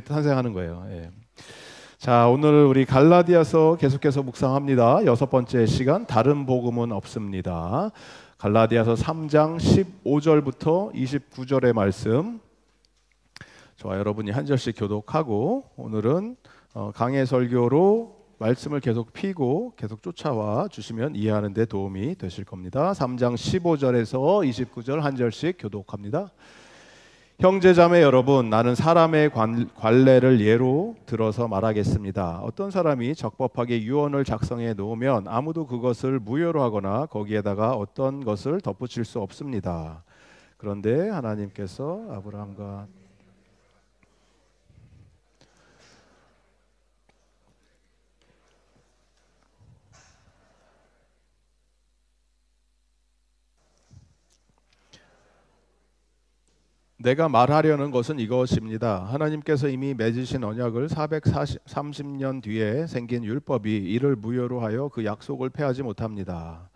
탄생하는 거예요. 예. 자, 오늘 우리 갈라디아서 계속해서 묵상합니다. 여섯 번째 시간, 다른 복음은 없습니다. 갈라디아서 3장 15절부터 29절의 말씀. 저와 여러분이 한 절씩 교독하고 오늘은 강해 설교로 말씀을 계속 피고 계속 쫓아와 주시면 이해하는 데 도움이 되실 겁니다. 3장 15절에서 29절 한 절씩 교독합니다. 형제자매 여러분, 나는 사람의 관례를 예로 들어서 말하겠습니다. 어떤 사람이 적법하게 유언을 작성해 놓으면 아무도 그것을 무효로 하거나 거기에다가 어떤 것을 덧붙일 수 없습니다. 그런데 하나님께서 아브라함과 내가 말하려는 것은 이것입니다. 하나님께서 이미 맺으신 언약을 430년 뒤에 생긴 율법이 이를 무효로 하여 그 약속을 폐하지 못합니다.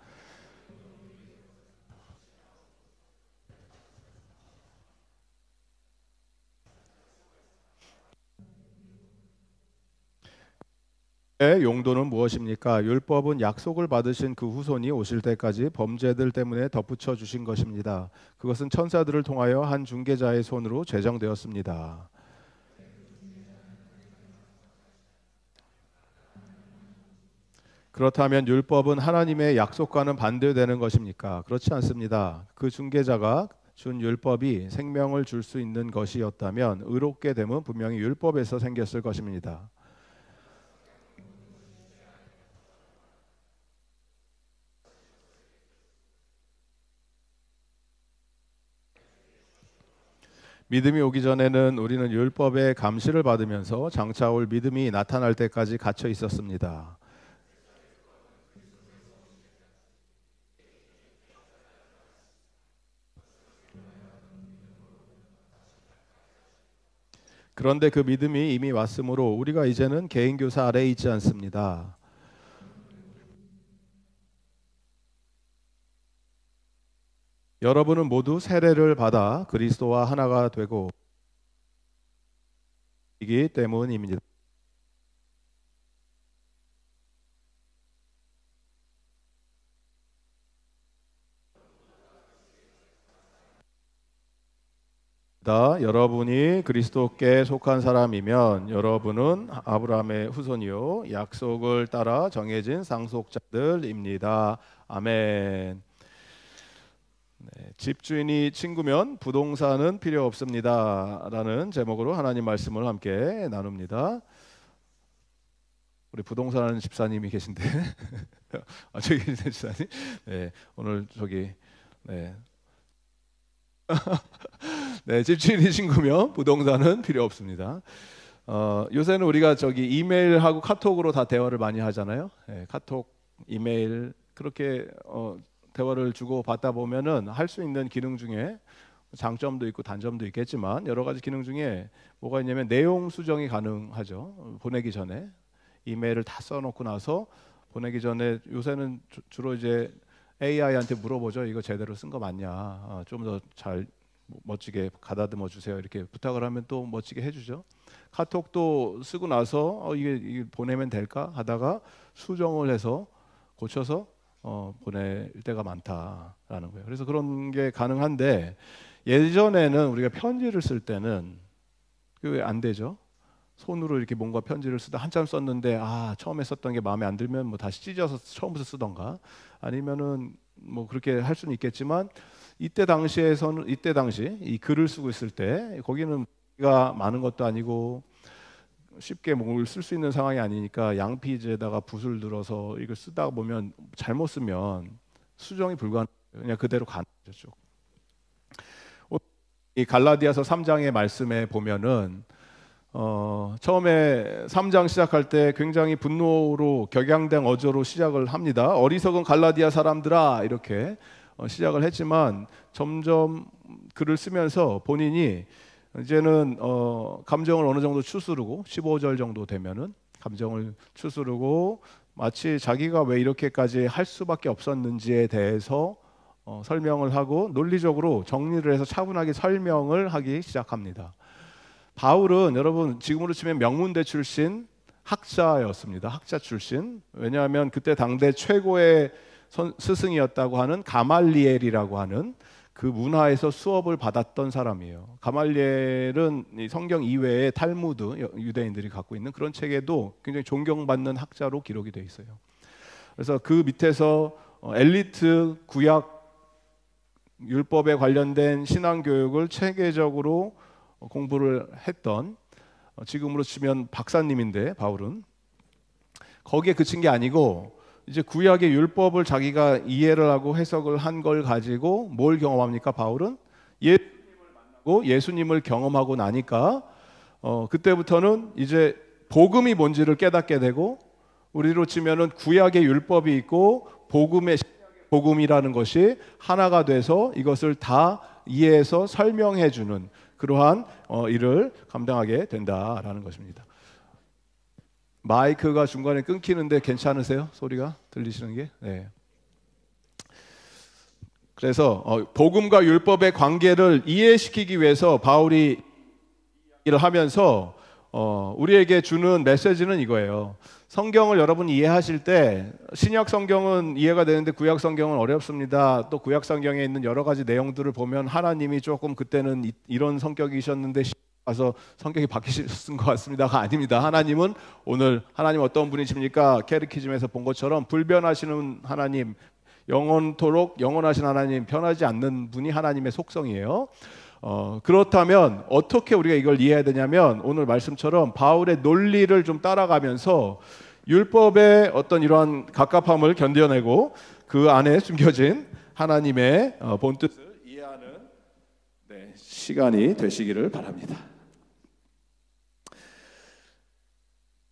용도는 무엇입니까? 율법은 약속을 받으신 그 후손이 오실 때까지 범죄들 때문에 덧붙여 주신 것입니다. 그것은 천사들을 통하여 한 중개자의 손으로 제정되었습니다. 그렇다면 율법은 하나님의 약속과는 반대되는 것입니까? 그렇지 않습니다. 그 중개자가 준 율법이 생명을 줄 수 있는 것이었다면 의롭게 됨은 분명히 율법에서 생겼을 것입니다. 믿음이 오기 전에는 우리는 율법의 감시를 받으면서 장차 올 믿음이 나타날 때까지 갇혀 있었습니다. 그런데 그 믿음이 이미 왔으므로 우리가 이제는 개인교사 아래에 있지 않습니다. 여러분은 모두 세례를 받아 그리스도와 하나가 되고 이기 때문입니다. 여러분이 그리스도께 속한 사람이면 여러분은 아브라함의 후손이요 약속을 따라 정해진 상속자들입니다. 아멘. 네, 집주인이 친구면 부동산은 필요 없습니다 라는 제목으로 하나님 말씀을 함께 나눕니다. 우리 부동산 하는 집사님이 계신데 저기 계신 집사님, 네, 오늘 저기 네. 네, 집주인이 친구면 부동산은 필요 없습니다. 요새는 우리가 저기 이메일하고 카톡으로 다 대화를 많이 하잖아요. 네, 카톡, 이메일 그렇게 대화를 주고 받다 보면은 할 수 있는 기능 중에 장점도 있고 단점도 있겠지만 여러 가지 기능 중에 뭐가 있냐면 내용 수정이 가능하죠. 보내기 전에 이메일을 다 써놓고 나서 보내기 전에 요새는 주로 이제 AI한테 물어보죠. 이거 제대로 쓴 거 맞냐? 좀 더 잘 멋지게 가다듬어 주세요. 이렇게 부탁을 하면 또 멋지게 해주죠. 카톡도 쓰고 나서 이게 보내면 될까 하다가 수정을 해서 고쳐서 보낼 때가 많다라는 거예요. 그래서 그런 게 가능한데 예전에는 우리가 편지를 쓸 때는 그게 안 되죠. 손으로 이렇게 뭔가 편지를 쓰다 한참 썼는데 처음에 썼던 게 마음에 안 들면 뭐 다시 찢어서 처음부터 쓰던가 아니면은 뭐 그렇게 할 수는 있겠지만 이때 당시 이 글을 쓰고 있을 때 거기는 가 많은 것도 아니고 쉽게 뭘 쓸 수 있는 상황이 아니니까 양피지에다가 붓을 들어서 이걸 쓰다 보면 잘못 쓰면 수정이 불가능, 그냥 그대로 가는 거죠. 이 갈라디아서 3장의 말씀에 보면은 처음에 3장 시작할 때 굉장히 분노로 격양된 어조로 시작을 합니다. 어리석은 갈라디아 사람들아 이렇게 시작을 했지만 점점 글을 쓰면서 본인이 이제는 감정을 어느 정도 추스르고 15절 정도 되면은 감정을 추스르고 마치 자기가 왜 이렇게까지 할 수밖에 없었는지에 대해서 설명을 하고 논리적으로 정리를 해서 차분하게 설명을 하기 시작합니다. 바울은 여러분 지금으로 치면 명문대 출신 학자였습니다. 학자 출신. 왜냐하면 그때 당대 최고의 스승이었다고 하는 가말리엘이라고 하는 그 문화에서 수업을 받았던 사람이에요. 가말리엘은 이 성경 이외에 탈무드, 유대인들이 갖고 있는 그런 책에도 굉장히 존경받는 학자로 기록이 되어 있어요. 그래서 그 밑에서 엘리트 구약 율법에 관련된 신앙 교육을 체계적으로 공부를 했던, 지금으로 치면 박사님인데 바울은 거기에 그친 게 아니고 이제 구약의 율법을 자기가 이해를 하고 해석을 한 걸 가지고 뭘 경험합니까? 바울은 예수님을 경험하고 나니까 그때부터는 이제 복음이 뭔지를 깨닫게 되고, 우리로 치면은 구약의 율법이 있고 복음이라는 것이 하나가 돼서 이것을 다 이해해서 설명해 주는 그러한 일을 감당하게 된다라는 것입니다. 마이크가 중간에 끊기는데 괜찮으세요? 소리가 들리시는 게? 네. 그래서 복음과 율법의 관계를 이해시키기 위해서 바울이 일을 하면서 우리에게 주는 메시지는 이거예요. 성경을 여러분이 이해하실 때 신약 성경은 이해가 되는데 구약 성경은 어렵습니다. 또 구약 성경에 있는 여러 가지 내용들을 보면 하나님이 조금 그때는 이런 성격이셨는데 와서 성격이 바뀌셨은 것 같습니다가 아닙니다. 하나님은 오늘 하나님 어떤 분이십니까? 캐리키즘에서 본 것처럼 불변하시는 하나님, 영원토록 영원하신 하나님, 변하지 않는 분이 하나님의 속성이에요. 그렇다면 어떻게 우리가 이걸 이해해야 되냐면 오늘 말씀처럼 바울의 논리를 좀 따라가면서 율법의 어떤 이러한 갑갑함을 견뎌내고 그 안에 숨겨진 하나님의 본뜻을 이해하는 시간이 되시기를 바랍니다.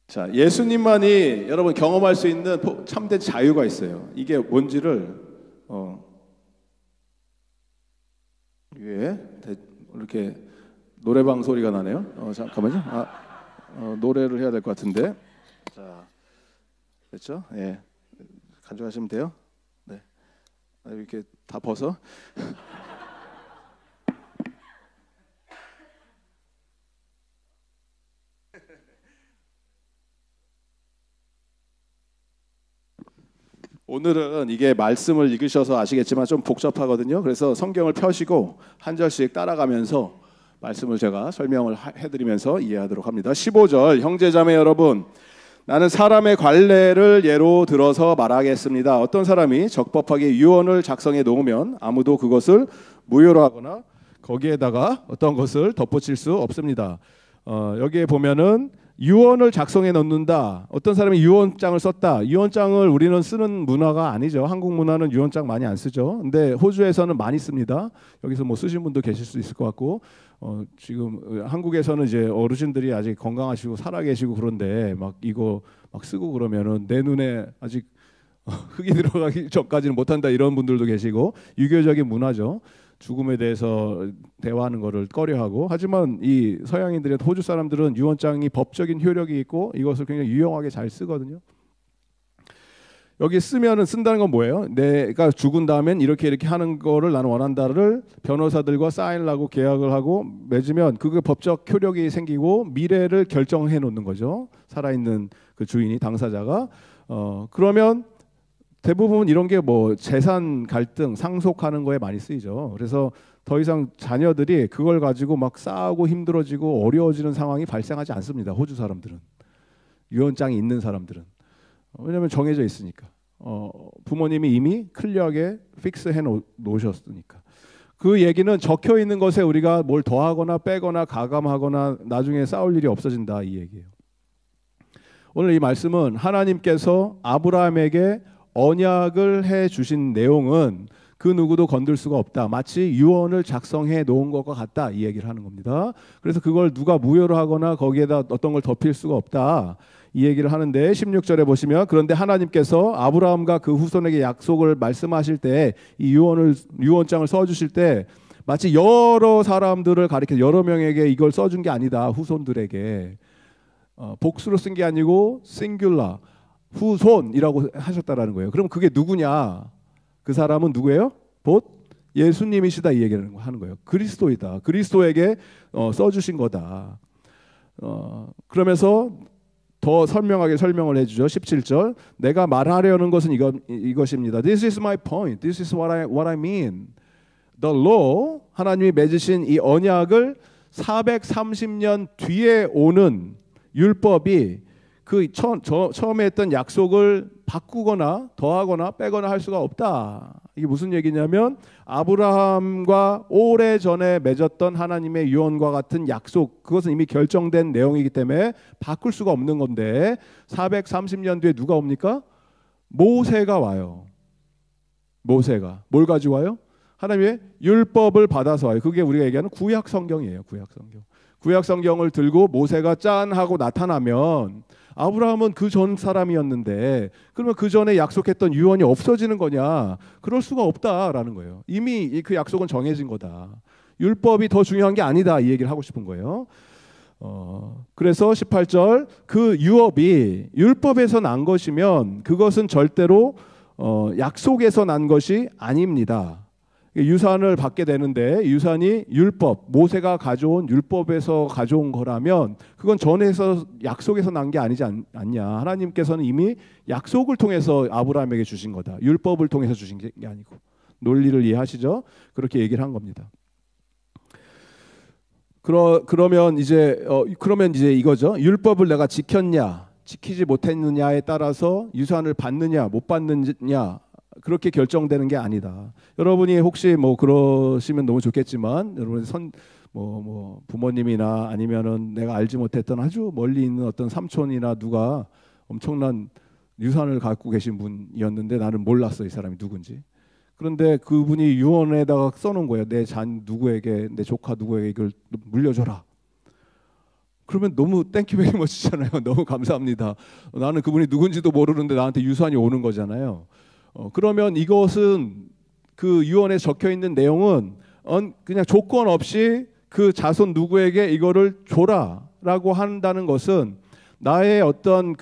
자, 예수님만이 여러분 경험할 수 있는 참된 자유가 있어요. 이게 뭔지를 위에 이렇게 노래방 소리가 나네요. 잠깐만요. 노래를 해야 될 것 같은데. 자, 됐죠? 예, 간주하시면 돼요. 네, 이렇게 다 벗어. 오늘은 이게 말씀을 읽으셔서 아시겠지만 좀 복잡하거든요. 그래서 성경을 펴시고 한 절씩 따라가면서 말씀을 제가 설명을 해드리면서 이해하도록 합니다. 15절, 형제자매 여러분, 나는 사람의 관례를 예로 들어서 말하겠습니다. 어떤 사람이 적법하게 유언을 작성해 놓으면 아무도 그것을 무효로 하거나 거기에다가 어떤 것을 덧붙일 수 없습니다. 여기에 보면은 유언을 작성해 놓는다. 어떤 사람이 유언장을 썼다. 유언장을 우리는 쓰는 문화가 아니죠. 한국 문화는 유언장 많이 안 쓰죠. 근데 호주에서는 많이 씁니다. 여기서 뭐 쓰신 분도 계실 수 있을 것 같고, 지금 한국에서는 이제 어르신들이 아직 건강하시고 살아계시고 그런데 막 이거 막 쓰고 그러면은 내 눈에 아직 흙이 들어가기 전까지는 못한다 이런 분들도 계시고, 유교적인 문화죠. 죽음에 대해서 대화하는 것을 꺼려하고, 하지만 이 서양인들의 호주 사람들은 유언장이 법적인 효력이 있고 이것을 굉장히 유용하게 잘 쓰거든요. 여기 쓰면은 쓴다는 건 뭐예요? 내가 죽은 다음엔 이렇게 하는 거를 나는 원한다를 변호사들과 사인을 하고 계약을 하고 맺으면 그게 법적 효력이 생기고 미래를 결정해 놓는 거죠. 살아있는 그 주인이, 당사자가. 그러면 대부분 이런 게 뭐 재산 갈등, 상속하는 거에 많이 쓰이죠. 그래서 더 이상 자녀들이 그걸 가지고 막 싸우고 힘들어지고 어려워지는 상황이 발생하지 않습니다. 호주 사람들은, 유언장이 있는 사람들은. 왜냐하면 정해져 있으니까. 부모님이 이미 클리어하게 픽스해 놓으셨으니까. 그 얘기는 적혀 있는 것에 우리가 뭘 더하거나 빼거나 가감하거나 나중에 싸울 일이 없어진다, 이 얘기예요. 오늘 이 말씀은 하나님께서 아브라함에게 언약을 해 주신 내용은 그 누구도 건들 수가 없다. 마치 유언을 작성해 놓은 것과 같다, 이 얘기를 하는 겁니다. 그래서 그걸 누가 무효로 하거나 거기에다 어떤 걸 덮일 수가 없다, 이 얘기를 하는데, 16절에 보시면 그런데 하나님께서 아브라함과 그 후손에게 약속을 말씀하실 때 이 유언장을 써주실 때 마치 여러 사람들을 가리켜 여러 명에게 이걸 써준 게 아니다. 후손들에게 복수로 쓴 게 아니고 싱귤라, 후손이라고 하셨다라는 거예요. 그럼 그게 누구냐? 그 사람은 누구예요? 곧 예수님이시다, 이 얘기를 하는 거예요. 그리스도이다. 그리스도에게 써주신 거다. 그러면서 더 설명하게 설명을 해주죠. 17절. 내가 말하려는 것은 이것입니다. This is my point. This is what I mean. The law, 하나님이 맺으신 이 언약을 430년 뒤에 오는 율법이 그 처음에 했던 약속을 바꾸거나 더하거나 빼거나 할 수가 없다. 이게 무슨 얘기냐면 아브라함과 오래전에 맺었던 하나님의 유언과 같은 약속, 그것은 이미 결정된 내용이기 때문에 바꿀 수가 없는 건데 430년 뒤에 누가 옵니까? 모세가 와요. 모세가 뭘 가지고 와요? 하나님의 율법을 받아서 와요. 그게 우리가 얘기하는 구약 성경이에요. 구약 성경. 구약 성경을 들고 모세가 짠 하고 나타나면 아브라함은 그 전 사람이었는데 그러면 그 전에 약속했던 유언이 없어지는 거냐? 그럴 수가 없다라는 거예요. 이미 그 약속은 정해진 거다. 율법이 더 중요한 게 아니다. 이 얘기를 하고 싶은 거예요. 그래서 18절 그 유업이 율법에서 난 것이면 그것은 절대로 약속에서 난 것이 아닙니다. 유산을 받게 되는데 유산이 율법, 모세가 가져온 율법에서 가져온 거라면 그건 전에서 약속에서 난 게 아니지 않냐. 하나님께서는 이미 약속을 통해서 아브라함에게 주신 거다. 율법을 통해서 주신 게 아니고. 논리를 이해하시죠? 그렇게 얘기를 한 겁니다. 그러면 이제 이거죠. 율법을 내가 지켰냐, 지키지 못했느냐에 따라서 유산을 받느냐, 못 받느냐 그렇게 결정되는 게 아니다. 여러분이 혹시 뭐 그러시면 너무 좋겠지만 여러분의 부모님이나 아니면은 내가 알지 못했던 아주 멀리 있는 어떤 삼촌이나 누가 엄청난 유산을 갖고 계신 분이었는데 나는 몰랐어 이 사람이 누군지. 그런데 그분이 유언에다가 써놓은 거예요. 내 누구에게, 내 조카 누구에게 이걸 물려줘라. 그러면 너무 땡큐 베리 머치잖아요. 너무 감사합니다. 나는 그분이 누군지도 모르는데 나한테 유산이 오는 거잖아요. 그러면 이것은 그 유언에 적혀 있는 내용은 그냥 조건 없이 그 자손 누구에게 이거를 줘라라고 한다는 것은 나의 어떤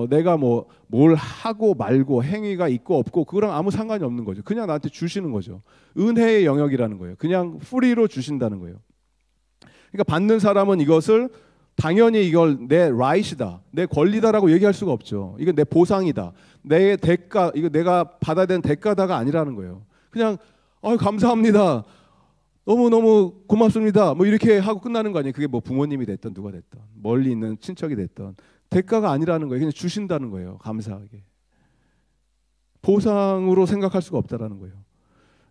내가 뭘 하고 말고 행위가 있고 없고 그거랑 아무 상관이 없는 거죠. 그냥 나한테 주시는 거죠. 은혜의 영역이라는 거예요. 그냥 프리로 주신다는 거예요. 그러니까 받는 사람은 이것을 당연히 이걸 내 right이다, 내 권리다라고 얘기할 수가 없죠. 이건 내 보상이다, 내 대가, 이거 내가 받아야 되는 대가다가 아니라는 거예요. 그냥 감사합니다, 너무너무 고맙습니다, 뭐 이렇게 하고 끝나는 거 아니에요. 그게 뭐 부모님이 됐든 누가 됐든 멀리 있는 친척이 됐든 대가가 아니라는 거예요. 그냥 주신다는 거예요. 감사하게. 보상으로 생각할 수가 없다라는 거예요.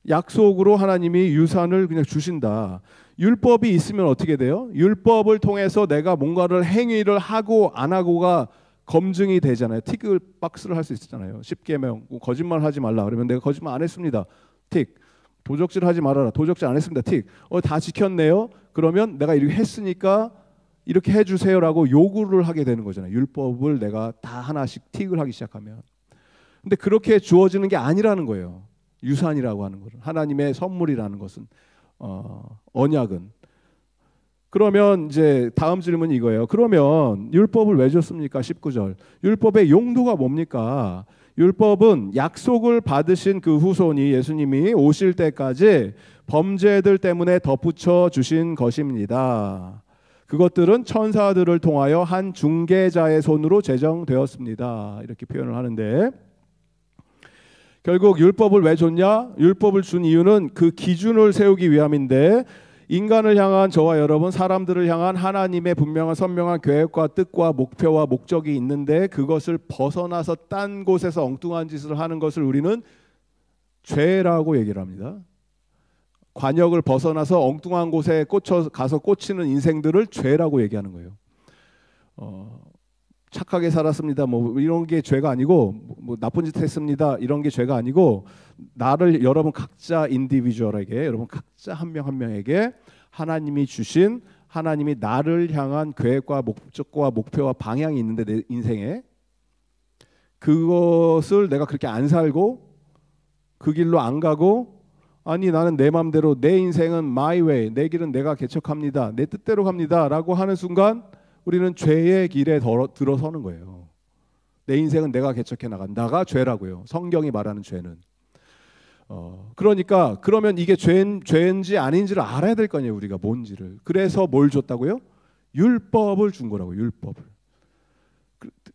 약속으로 하나님이 유산을 그냥 주신다. 율법이 있으면 어떻게 돼요? 율법을 통해서 내가 뭔가를 행위를 하고 안 하고가 검증이 되잖아요. 틱을 박스를 할 수 있잖아요. 10계명 거짓말 하지 말라 그러면 내가 거짓말 안 했습니다. 틱. 도적질 하지 말아라. 도적질 안 했습니다. 틱. 다 지켰네요. 그러면 내가 이렇게 했으니까 이렇게 해주세요라고 요구를 하게 되는 거잖아요. 율법을 내가 다 하나씩 틱을 하기 시작하면. 근데 그렇게 주어지는 게 아니라는 거예요. 유산이라고 하는 것은, 하나님의 선물이라는 것은, 언약은. 그러면 이제 다음 질문이 이거예요. 그러면 율법을 왜 줬습니까? 19절. 율법의 용도가 뭡니까? 율법은 약속을 받으신 그 후손이 예수님이 오실 때까지 범죄들 때문에 덧붙여 주신 것입니다. 그것들은 천사들을 통하여 한 중개자의 손으로 제정되었습니다. 이렇게 표현을 하는데, 결국 율법을 왜 줬냐? 율법을 준 이유는 그 기준을 세우기 위함인데, 인간을 향한, 저와 여러분 사람들을 향한 하나님의 분명한 선명한 계획과 뜻과 목표와 목적이 있는데 그것을 벗어나서 딴 곳에서 엉뚱한 짓을 하는 것을 우리는 죄라고 얘기를 합니다. 관역을 벗어나서 엉뚱한 곳에 가서 꽂히는 인생들을 죄라고 얘기하는 거예요. 착하게 살았습니다, 뭐 이런 게 죄가 아니고, 뭐 나쁜 짓 했습니다, 이런 게 죄가 아니고, 나를, 여러분 각자 인디비주얼에게, 여러분 각자 한 명 한 명에게 하나님이 주신, 하나님이 나를 향한 계획과 목적과 목표와 방향이 있는데, 내 인생에 그것을 내가 그렇게 안 살고 그 길로 안 가고, 아니 나는 내 맘대로, 내 인생은 my way, 내 길은 내가 개척합니다, 내 뜻대로 갑니다 라고 하는 순간 우리는 죄의 길에 들어서는 거예요. 내 인생은 내가 개척해 나간다가 죄라고요. 성경이 말하는 죄는. 그러니까 그러면 이게 죄인지 아닌지를 알아야 될 거 아니에요. 우리가 뭔지를. 그래서 뭘 줬다고요? 율법을 준 거라고. 율법을.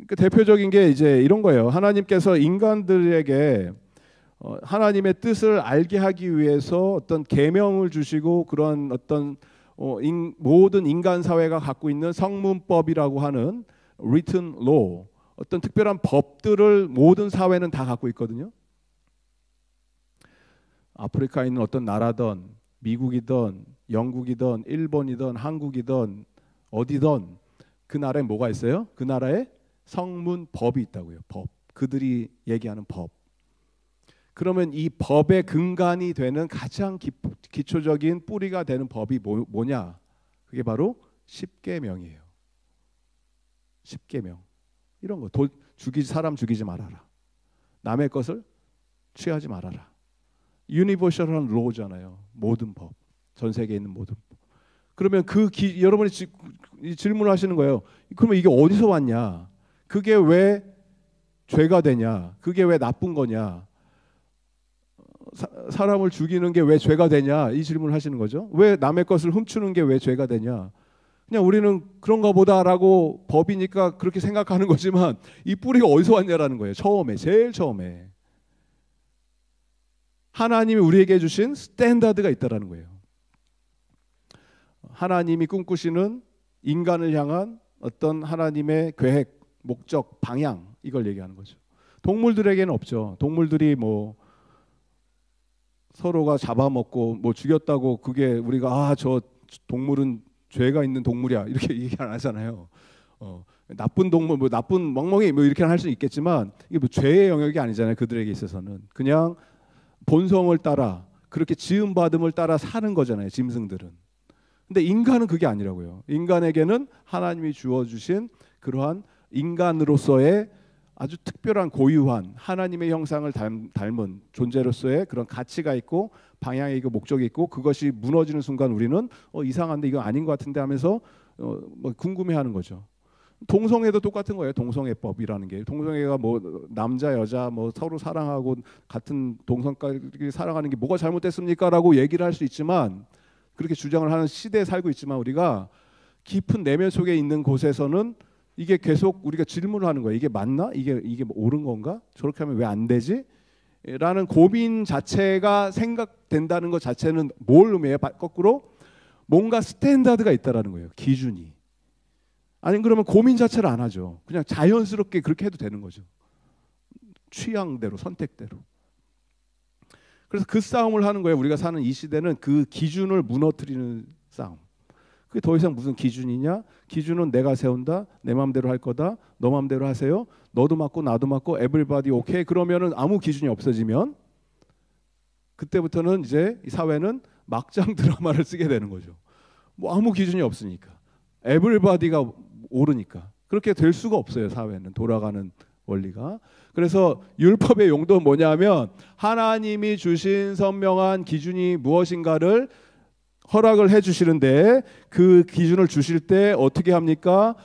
그 대표적인 게 이제 이런 거예요. 하나님께서 인간들에게 하나님의 뜻을 알게 하기 위해서 어떤 계명을 주시고 그런 어떤 모든 인간 사회가 갖고 있는 성문법이라고 하는 written law, 어떤 특별한 법들을 모든 사회는 다 갖고 있거든요. 아프리카에 있는 어떤 나라든 미국이든 영국이든 일본이든 한국이든 어디든 그 나라에 뭐가 있어요? 그 나라에 성문법이 있다고요. 법. 그들이 얘기하는 법. 그러면 이 법의 근간이 되는 가장 기초적인 뿌리가 되는 법이 뭐냐? 그게 바로 십계명이에요. 십계명. 이런 거. 사람 죽이지 말아라. 남의 것을 취하지 말아라. 유니버셜한 로잖아요. 모든 법. 전 세계에 있는 모든 법. 그러면 여러분이 질문하시는 거예요. 그러면 이게 어디서 왔냐? 그게 왜 죄가 되냐? 그게 왜 나쁜 거냐? 사람을 죽이는 게 왜 죄가 되냐? 이 질문을 하시는 거죠. 왜 남의 것을 훔치는 게 왜 죄가 되냐? 그냥 우리는 그런가 보다라고 법이니까 그렇게 생각하는 거지만 이 뿌리가 어디서 왔냐라는 거예요. 제일 처음에. 하나님이 우리에게 주신 스탠다드가 있다라는 거예요. 하나님이 꿈꾸시는 인간을 향한 어떤 하나님의 계획, 목적, 방향, 이걸 얘기하는 거죠. 동물들에게는 없죠. 동물들이 뭐 서로가 잡아먹고 뭐 죽였다고 그게 우리가 저 동물은 죄가 있는 동물이야 이렇게 얘기 안 하잖아요. 나쁜 동물, 뭐 나쁜 멍멍이 뭐 이렇게 할 수 있겠지만 이게 뭐 죄의 영역이 아니잖아요. 그들에게 있어서는 그냥 본성을 따라 그렇게 지음 받음을 따라 사는 거잖아요. 짐승들은. 근데 인간은 그게 아니라고요. 인간에게는 하나님이 주어 주신 그러한 인간으로서의 아주 특별한 고유한 하나님의 형상을 닮은 존재로서의 그런 가치가 있고 방향이 있고 목적이 있고 그것이 무너지는 순간 우리는 이상한데 이거 아닌 것 같은데 하면서 뭐 궁금해하는 거죠. 동성애도 똑같은 거예요. 동성애법이라는 게 동성애가 뭐 남자 여자 뭐 서로 사랑하고 같은 동성끼리 사랑하는 게 뭐가 잘못됐습니까라고 얘기를 할 수 있지만 그렇게 주장을 하는 시대에 살고 있지만 우리가 깊은 내면 속에 있는 곳에서는 이게 계속 우리가 질문을 하는 거예요. 이게 맞나? 이게 옳은 건가? 저렇게 하면 왜 안 되지? 라는 고민 자체가 생각된다는 것 자체는 뭘 의미해요? 거꾸로 뭔가 스탠다드가 있다라는 거예요. 기준이. 아니 그러면 고민 자체를 안 하죠. 그냥 자연스럽게 그렇게 해도 되는 거죠. 취향대로, 선택대로. 그래서 그 싸움을 하는 거예요. 우리가 사는 이 시대는 그 기준을 무너뜨리는 싸움. 그게 더 이상 무슨 기준이냐? 기준은 내가 세운다. 내 마음대로 할 거다. 너 마음대로 하세요. 너도 맞고 나도 맞고 everybody okay. 그러면은 아무 기준이 없어지면 그때부터는 이제 이 사회는 막장 드라마를 쓰게 되는 거죠. 뭐 아무 기준이 없으니까. everybody가 오르니까. 그렇게 될 수가 없어요. 사회는 돌아가는 원리가. 그래서 율법의 용도는 뭐냐면 하나님이 주신 선명한 기준이 무엇인가를 허락을 해주시는데 그 기준을 주실 때 어떻게 합니까?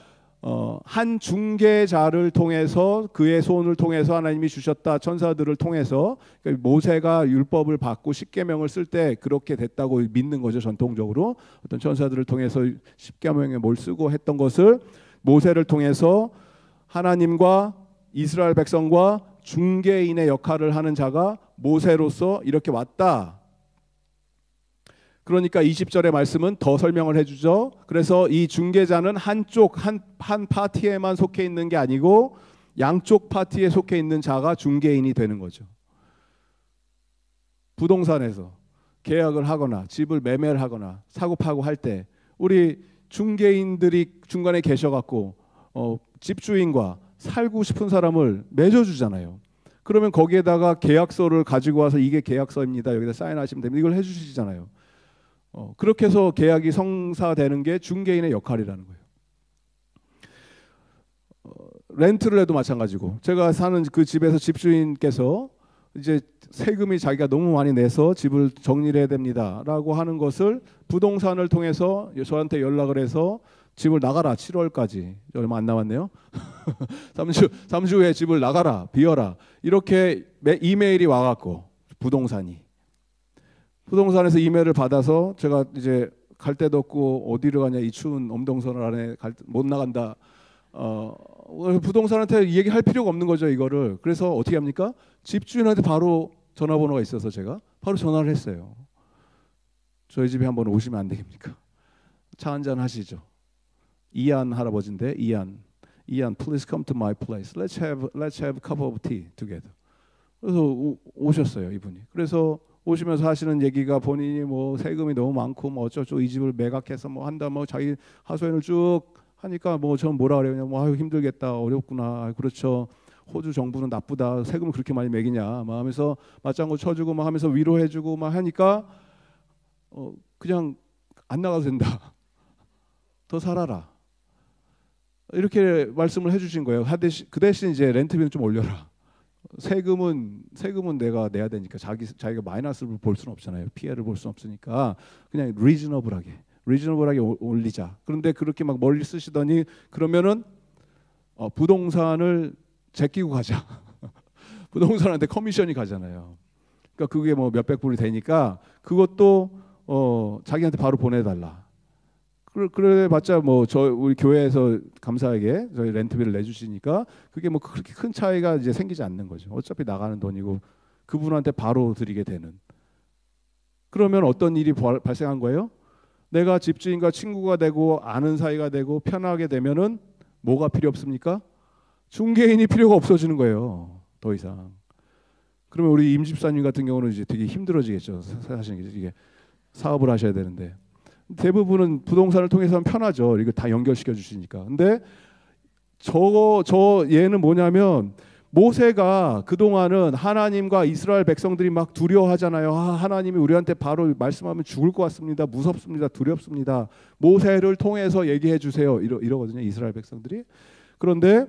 한 중개자를 통해서 그의 손을 통해서 하나님이 주셨다. 천사들을 통해서 그러니까 모세가 율법을 받고 십계명을 쓸 때 그렇게 됐다고 믿는 거죠. 전통적으로 어떤 천사들을 통해서 십계명에 뭘 쓰고 했던 것을 모세를 통해서 하나님과 이스라엘 백성과 중개인의 역할을 하는 자가 모세로서 이렇게 왔다. 그러니까 20절의 말씀은 더 설명을 해주죠. 그래서 이 중개자는 한 파티에만 속해 있는 게 아니고 양쪽 파티에 속해 있는 자가 중개인이 되는 거죠. 부동산에서 계약을 하거나 집을 매매를 하거나 사고 파고 할 때 우리 중개인들이 중간에 계셔갖고 집주인과 살고 싶은 사람을 맺어주잖아요. 그러면 거기에다가 계약서를 가지고 와서 이게 계약서입니다. 여기다 사인하시면 됩니다. 이걸 해주시잖아요. 그렇게 해서 계약이 성사되는 게 중개인의 역할이라는 거예요. 렌트를 해도 마찬가지고 제가 사는 그 집에서 집주인께서 이제 세금이 자기가 너무 많이 내서 집을 정리를 해야 됩니다라고 하는 것을 부동산을 통해서 저한테 연락을 해서 집을 나가라 7월까지 얼마 안 남았네요. 3주 후에 집을 나가라 비워라 이렇게 이메일이 와갖고 부동산에서 이메일을 받아서 제가 이제 갈 데도 없고 어디로 가냐 이 추운 엄동선 안에 못 나간다. 부동산한테 얘기할 필요가 없는 거죠 이거를. 그래서 어떻게 합니까? 집주인한테 바로 전화번호가 있어서 제가 바로 전화를 했어요. 저희 집에 한번 오시면 안 되겠습니까? 차 한잔 하시죠. 이안 할아버지인데 이안, please come to my place. Let's have a cup of tea together. 그래서 오셨어요 이분이. 그래서 오시면서 하시는 얘기가 본인이 뭐 세금이 너무 많고 뭐 어쩌고 이 집을 매각해서 뭐 한다 뭐 자기 하소연을 쭉 하니까 뭐 전 뭐라 그래요? 뭐 아유 힘들겠다 어렵구나. 그렇죠. 호주 정부는 나쁘다. 세금을 그렇게 많이 매기냐. 막 하면서 맞장구 쳐주고 막 하면서 위로해주고 막 하니까 그냥 안 나가도 된다. 더 살아라. 이렇게 말씀을 해주신 거예요. 그 대신 이제 렌트비는 좀 올려라. 세금은 내가 내야 되니까 자기가 마이너스를 볼 수는 없잖아요. 피해를 볼 수는 없으니까 그냥 리즈너블하게 올리자. 그런데 그렇게 막 멀리 쓰시더니 그러면은 부동산을 제끼고 가자. 부동산한테 커미션이 가잖아요. 그러니까 그게 뭐 몇백 불이 되니까 그것도 자기한테 바로 보내달라. 그래봤자 뭐 우리 교회에서 감사하게 저희 렌트비를 내주시니까 그게 뭐 그렇게 큰 차이가 이제 생기지 않는 거죠. 어차피 나가는 돈이고 그분한테 바로 드리게 되는. 그러면 어떤 일이 발생한 거예요? 내가 집주인과 친구가 되고 아는 사이가 되고 편하게 되면은 뭐가 필요 없습니까? 중개인이 필요가 없어지는 거예요. 더 이상. 그러면 우리 임 집사님 같은 경우는 이제 되게 힘들어지겠죠. 사실 이게 사업을 하셔야 되는데. 대부분은 부동산을 통해서 하면 편하죠. 이거 다 연결시켜 주시니까. 근데 얘는 뭐냐면 모세가 그동안은 하나님과 이스라엘 백성들이 막 두려워하잖아요. 하나님이 우리한테 바로 말씀하면 죽을 것 같습니다. 무섭습니다. 두렵습니다. 모세를 통해서 얘기해 주세요. 이러거든요. 이스라엘 백성들이. 그런데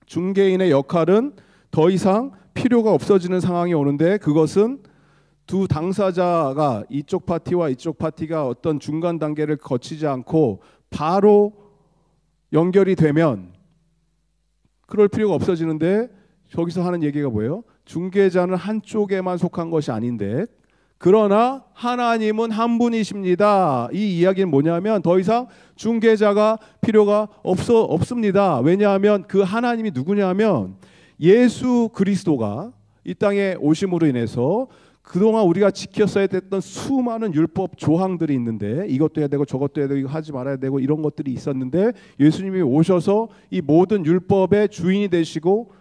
중개인의 역할은 더 이상 필요가 없어지는 상황이 오는데 그것은 두 당사자가 이쪽 파티와 이쪽 파티가 어떤 중간 단계를 거치지 않고 바로 연결이 되면 그럴 필요가 없어지는데 저기서 하는 얘기가 뭐예요? 중개자는 한쪽에만 속한 것이 아닌데 그러나 하나님은 한 분이십니다. 이 이야기는 뭐냐면 더 이상 중개자가 필요가 없습니다. 왜냐하면 그 하나님이 누구냐면 예수 그리스도가 이 땅에 오심으로 인해서 그동안 우리가 지켰어야 됐던 수많은 율법 조항들이 있는데 이것도 해야 되고 저것도 해야 되고 이거 하지 말아야 되고 이런 것들이 있었는데 예수님이 오셔서 이 모든 율법의 주인이 되시고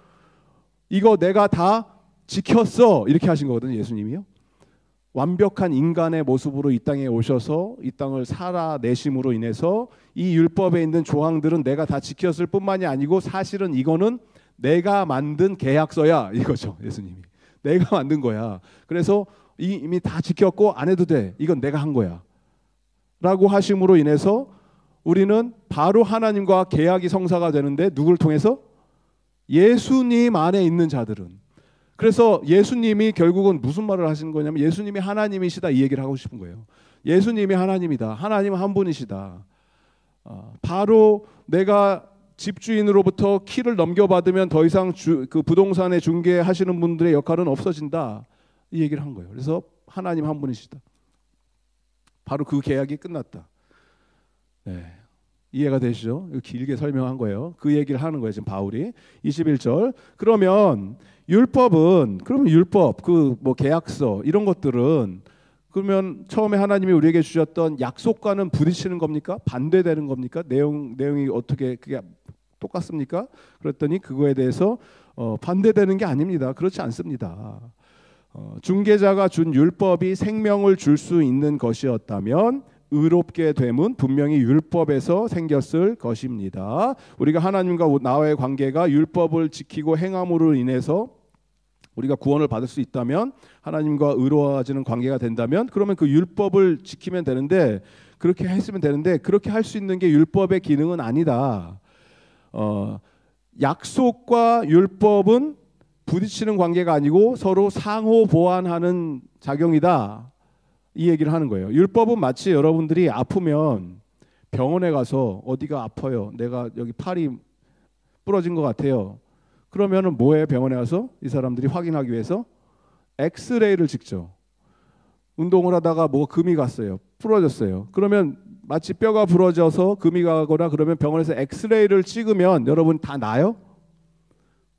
이거 내가 다 지켰어 이렇게 하신 거거든요. 예수님이요. 완벽한 인간의 모습으로 이 땅에 오셔서 이 땅을 살아내심으로 인해서 이 율법에 있는 조항들은 내가 다 지켰을 뿐만이 아니고 사실은 이거는 내가 만든 계약서야 이거죠. 예수님이. 내가 만든 거야. 그래서 이미 다 지켰고 안 해도 돼. 이건 내가 한 거야. 라고 하심으로 인해서 우리는 바로 하나님과 계약이 성사가 되는데 누굴 통해서? 예수님 안에 있는 자들은. 그래서 예수님이 결국은 무슨 말을 하시는 거냐면 예수님이 하나님이시다 이 얘기를 하고 싶은 거예요. 예수님이 하나님이다. 하나님은 한 분이시다. 바로 내가 집주인으로부터 키를 넘겨받으면 더 이상 그 부동산에 중개하시는 분들의 역할은 없어진다. 이 얘기를 한 거예요. 그래서 하나님 한 분이시다. 바로 그 계약이 끝났다. 네. 이해가 되시죠? 길게 설명한 거예요. 그 얘기를 하는 거예요. 지금 바울이 21절. 그러면 율법 그 뭐 계약서 이런 것들은 그러면 처음에 하나님이 우리에게 주셨던 약속과는 부딪히는 겁니까? 반대되는 겁니까? 내용이 어떻게 그게 똑같습니까? 그랬더니 그거에 대해서 반대되는 게 아닙니다. 그렇지 않습니다. 중개자가 준 율법이 생명을 줄 수 있는 것이었다면 의롭게 됨은 분명히 율법에서 생겼을 것입니다. 우리가 하나님과 나와의 관계가 율법을 지키고 행함으로 인해서 우리가 구원을 받을 수 있다면 하나님과 의로워지는 관계가 된다면 그러면 그 율법을 지키면 되는데 그렇게 했으면 되는데 그렇게 할 수 있는 게 율법의 기능은 아니다. 약속과 율법은 부딪히는 관계가 아니고 서로 상호 보완하는 작용이다. 이 얘기를 하는 거예요. 율법은 마치 여러분들이 아프면 병원에 가서 어디가 아파요. 내가 여기 팔이 부러진 것 같아요. 그러면은 뭐해? 병원에 가서 이 사람들이 확인하기 위해서 엑스레이를 찍죠. 운동을 하다가 뭐 금이 갔어요. 부러졌어요. 그러면 마치 뼈가 부러져서 금이 가거나 그러면 병원에서 엑스레이를 찍으면 여러분 다 나요?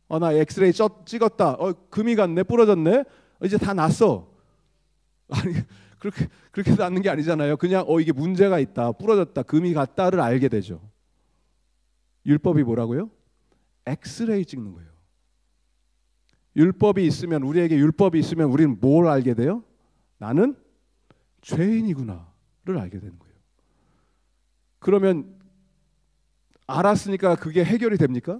나 엑스레이 찍었다. 금이 갔네, 부러졌네. 이제 다 났어. 아니 그렇게 낫는 게 아니잖아요. 그냥 이게 문제가 있다, 부러졌다, 금이 갔다를 알게 되죠. 율법이 뭐라고요? 엑스레이 찍는 거예요. 율법이 있으면, 우리에게 율법이 있으면 우리는 뭘 알게 돼요? 나는 죄인이구나를 알게 되는 거예요. 그러면 알았으니까 그게 해결이 됩니까?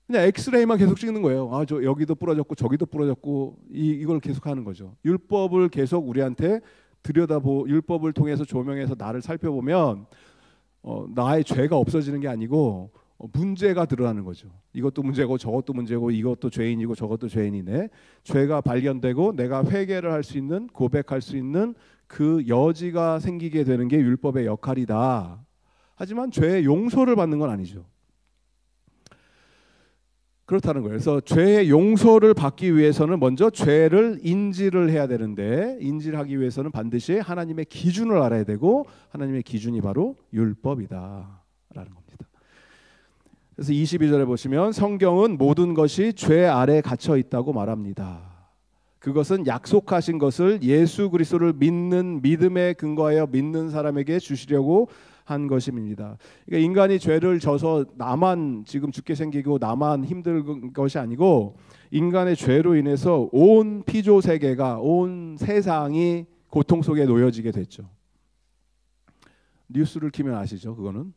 그냥 엑스레이만 계속 찍는 거예요. 저 여기도 부러졌고 저기도 부러졌고 이걸 계속 하는 거죠. 율법을 계속 우리한테 율법을 통해서 조명해서 나를 살펴보면 나의 죄가 없어지는 게 아니고 문제가 드러나는 거죠. 이것도 문제고 저것도 문제고 이것도 죄인이고 저것도 죄인이네. 죄가 발견되고 내가 회개를 할 수 있는, 고백할 수 있는 그 여지가 생기게 되는 게 율법의 역할이다. 하지만 죄의 용서를 받는 건 아니죠. 그렇다는 거예요. 그래서 죄의 용서를 받기 위해서는 먼저 죄를 인지를 해야 되는데, 인지를 하기 위해서는 반드시 하나님의 기준을 알아야 되고, 하나님의 기준이 바로 율법이다라는 겁니다. 그래서 22절에 보시면 성경은 모든 것이 죄 아래 갇혀 있다고 말합니다. 그것은 약속하신 것을 예수 그리스도를 믿는 믿음에 근거하여 믿는 사람에게 주시려고 한 것입니다. 그러니까 인간이 죄를 져서 나만 지금 죽게 생기고 나만 힘든 것이 아니고, 인간의 죄로 인해서 온 피조 세계가, 온 세상이 고통 속에 놓여지게 됐죠. 뉴스를 키면 아시죠? 그거는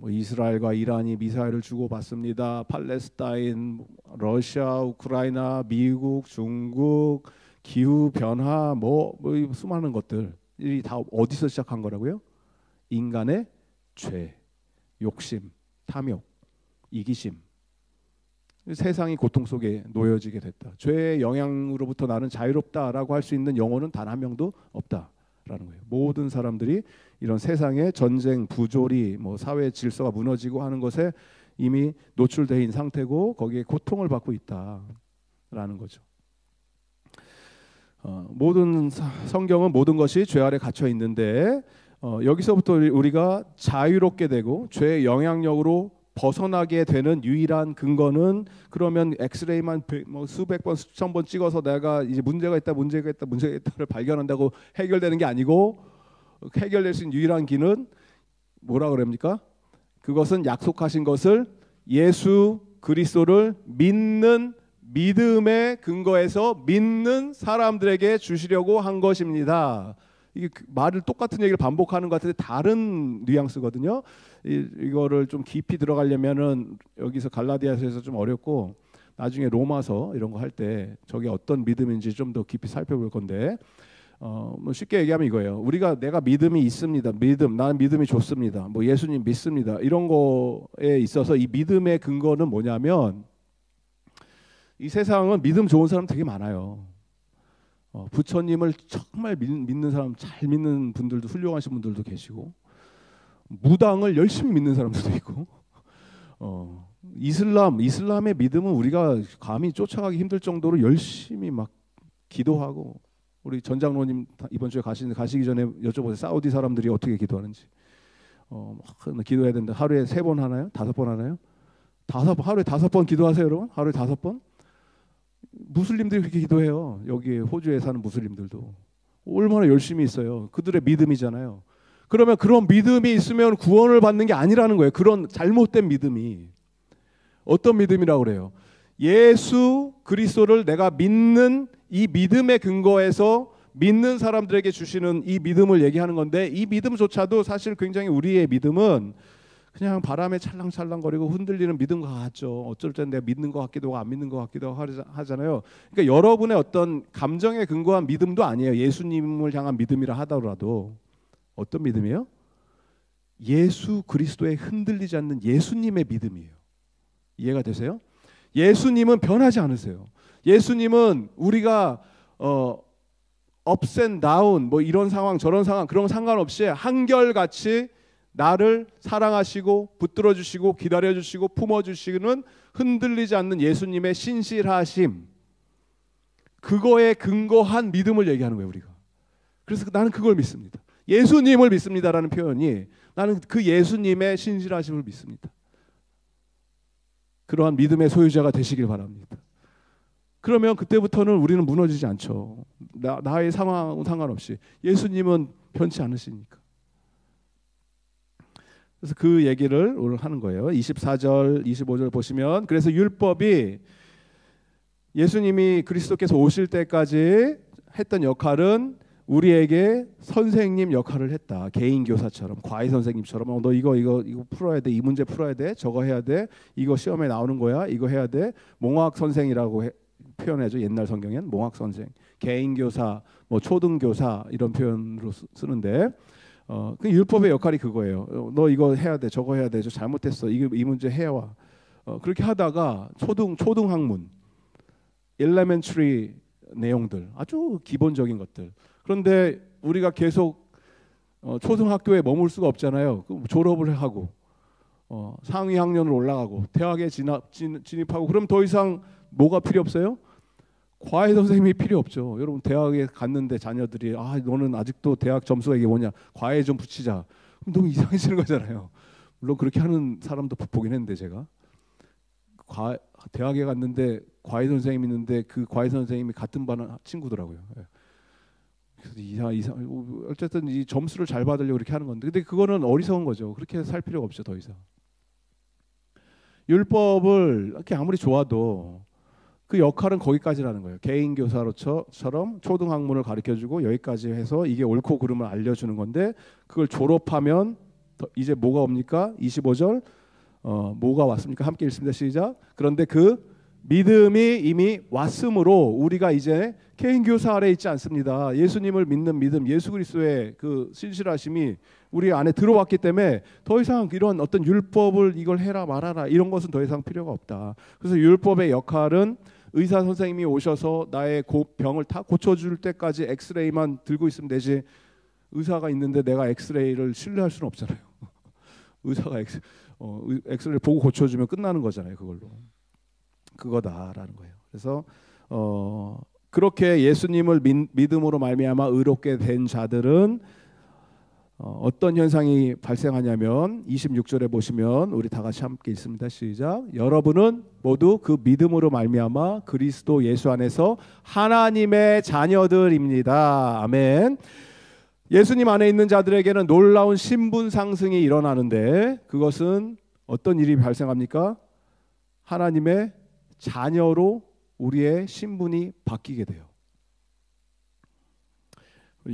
이스라엘과 이란이 미사일을 주고받습니다. 팔레스타인, 러시아, 우크라이나, 미국, 중국, 기후 변화, 수많은 것들이 다 어디서 시작한 거라고요? 인간의 죄, 욕심, 탐욕, 이기심. 세상이 고통 속에 놓여지게 됐다. 죄의 영향으로부터 나는 자유롭다라고 할 수 있는 영혼은 단 한 명도 없다라는 거예요. 모든 사람들이 이런 세상의 전쟁, 부조리, 사회 질서가 무너지고 하는 것에 이미 노출되어 있는 상태고 거기에 고통을 받고 있다라는 거죠. 모든 성경은 모든 것이 죄 아래 갇혀 있는데, 여기서부터 우리가 자유롭게 되고 죄의 영향력으로 벗어나게 되는 유일한 근거는, 그러면 엑스레이만 수백 번, 수천 번 찍어서 내가 이제 문제가 있다를 발견한다고 해결되는 게 아니고, 해결될 수 있는 유일한 길은 뭐라 그럽니까? 그것은 약속하신 것을 예수 그리스도를 믿는 믿음의 근거에서 믿는 사람들에게 주시려고 한 것입니다. 이게 말을 똑같은 얘기를 반복하는 것 같은데 다른 뉘앙스거든요. 이거를 좀 깊이 들어가려면은 여기서 갈라디아서에서 좀 어렵고, 나중에 로마서 이런 거 할 때 저게 어떤 믿음인지 좀 더 깊이 살펴볼 건데, 쉽게 얘기하면 이거예요. 내가 믿음이 있습니다. 나는 믿음이 좋습니다. 예수님 믿습니다. 이런 거에 있어서 이 믿음의 근거는 뭐냐면, 이 세상은 믿음 좋은 사람 되게 많아요. 부처님을 정말 믿는 사람, 잘 믿는 분들도, 훌륭하신 분들도 계시고, 무당을 열심히 믿는 사람들도 있고, 이슬람의 믿음은 우리가 감히 쫓아가기 힘들 정도로 열심히 막 기도하고, 우리 전 장로님 이번 주에 가시기 전에 여쭤보세요. 사우디 사람들이 어떻게 기도하는지. 기도해야 된다. 하루에 3번 하나요? 5번 하나요? 하루에 5번 기도하세요, 여러분? 하루에 5번? 무슬림들이 그렇게 기도해요. 여기 호주에 사는 무슬림들도 얼마나 열심히 있어요. 그들의 믿음이잖아요. 그러면 그런 믿음이 있으면 구원을 받는 게 아니라는 거예요. 그런 잘못된 믿음이. 어떤 믿음이라고 그래요? 예수 그리스도를 내가 믿는 이 믿음의 근거에서 믿는 사람들에게 주시는 이 믿음을 얘기하는 건데, 이 믿음조차도 사실 굉장히 우리의 믿음은 그냥 바람에 찰랑찰랑거리고 흔들리는 믿음 같죠. 어쩔 땐 내가 믿는 것 같기도 하고 안 믿는 것 같기도 하잖아요. 그러니까 여러분의 어떤 감정에 근거한 믿음도 아니에요. 예수님을 향한 믿음이라 하더라도. 어떤 믿음이에요? 예수 그리스도에 흔들리지 않는 예수님의 믿음이에요. 이해가 되세요? 예수님은 변하지 않으세요. 예수님은 우리가 ups and down, 이런 상황 저런 상황 그런 상관없이 한결같이 나를 사랑하시고 붙들어 주시고 기다려 주시고 품어 주시는, 흔들리지 않는 예수님의 신실하심, 그거에 근거한 믿음을 얘기하는 거예요, 우리가. 그래서 나는 그걸 믿습니다. 예수님을 믿습니다라는 표현이 나는 그 예수님의 신실하심을 믿습니다. 그러한 믿음의 소유자가 되시길 바랍니다. 그러면 그때부터는 우리는 무너지지 않죠. 나의 상황은 상관없이 예수님은 변치 않으시니까. 그래서 그 얘기를 오늘 하는 거예요. 24절, 25절 보시면 그래서 율법이 예수님이 그리스도께서 오실 때까지 했던 역할은 우리에게 선생님 역할을 했다. 개인 교사처럼, 과외 선생님처럼 너 이거 풀어야 돼. 이 문제 풀어야 돼. 저거 해야 돼. 이거 시험에 나오는 거야. 이거 해야 돼. 몽학 선생이라고 표현해줘. 옛날 성경엔 몽학 선생, 개인 교사, 뭐 초등 교사 이런 표현으로 쓰는데 그 율법의 역할이 그거예요. 너 이거 해야 돼. 저거 해야 돼. 저 잘못했어. 이 문제 해와. 그렇게 하다가 초등 학문, elementary 내용들, 아주 기본적인 것들. 그런데 우리가 계속 초등학교에 머물 수가 없잖아요. 졸업을 하고 상위 학년으로 올라가고 대학에 진입하고 그럼 더 이상 뭐가 필요 없어요? 과외 선생님이 필요 없죠. 여러분 대학에 갔는데 자녀들이 너는 아직도 대학 점수가 이게 뭐냐? 과외 좀 붙이자. 그럼 너무 이상해지는 거잖아요. 물론 그렇게 하는 사람도 보긴 했는데 제가 대학에 갔는데 과외 선생님이 있는데 그 과외 선생님이 같은 반 친구더라고요. 그래서 어쨌든 이 점수를 잘 받으려고 그렇게 하는 건데, 근데 그거는 어리석은 거죠. 그렇게 살 필요가 없죠, 더 이상. 율법을 이렇게 아무리 좋아도 그 역할은 거기까지라는 거예요. 개인 교사로처럼 초등 학문을 가르쳐주고 여기까지 해서 이게 옳고 그름을 알려주는 건데 그걸 졸업하면 이제 뭐가 옵니까? 25절 뭐가 왔습니까? 함께 읽습니다. 시작. 그런데 그 믿음이 이미 왔으므로 우리가 이제 개인 교사 아래 있지 않습니다. 예수님을 믿는 믿음, 예수 그리스도의 그 신실하심이 우리 안에 들어왔기 때문에 더 이상 이런 어떤 율법을 이걸 해라 말아라 이런 것은 더 이상 필요가 없다. 그래서 율법의 역할은 의사 선생님이 오셔서 나의 병을 다 고쳐줄 때까지 엑스레이만 들고 있으면 되지, 의사가 있는데 내가 엑스레이를 신뢰할 수는 없잖아요. 의사가 엑스레이를 보고 고쳐주면 끝나는 거잖아요. 그걸로. 그거다라는 거예요. 그래서 그렇게 예수님을 믿음으로 말미암아 의롭게 된 자들은 어떤 현상이 발생하냐면 26절에 보시면 우리 다 같이 함께 읽습니다. 시작. 여러분은 모두 그 믿음으로 말미암아 그리스도 예수 안에서 하나님의 자녀들입니다. 아멘. 예수님 안에 있는 자들에게는 놀라운 신분 상승이 일어나는데 그것은 어떤 일이 발생합니까? 하나님의 자녀로 우리의 신분이 바뀌게 돼요.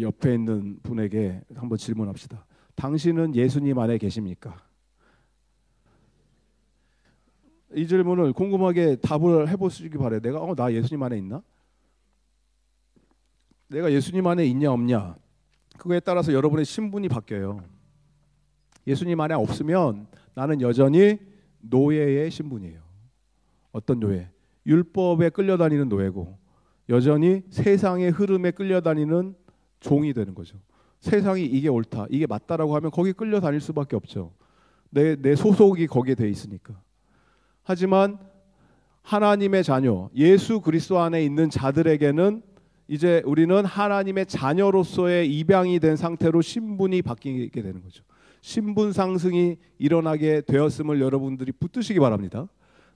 옆에 있는 분에게 한번 질문합시다. 당신은 예수님 안에 계십니까? 이 질문을 궁금하게 답을 해보시기 바래요. 내가 나 예수님 안에 있나? 내가 예수님 안에 있냐 없냐? 그거에 따라서 여러분의 신분이 바뀌어요. 예수님 안에 없으면 나는 여전히 노예의 신분이에요. 어떤 노예? 율법에 끌려다니는 노예고 여전히 세상의 흐름에 끌려다니는 종이 되는 거죠. 세상이 이게 옳다, 이게 맞다라고 하면 거기 끌려다닐 수밖에 없죠. 내 소속이 거기에 돼 있으니까. 하지만 하나님의 자녀, 예수 그리스도 안에 있는 자들에게는 이제 우리는 하나님의 자녀로서의 입양이 된 상태로 신분이 바뀌게 되는 거죠. 신분 상승이 일어나게 되었음을 여러분들이 붙드시기 바랍니다.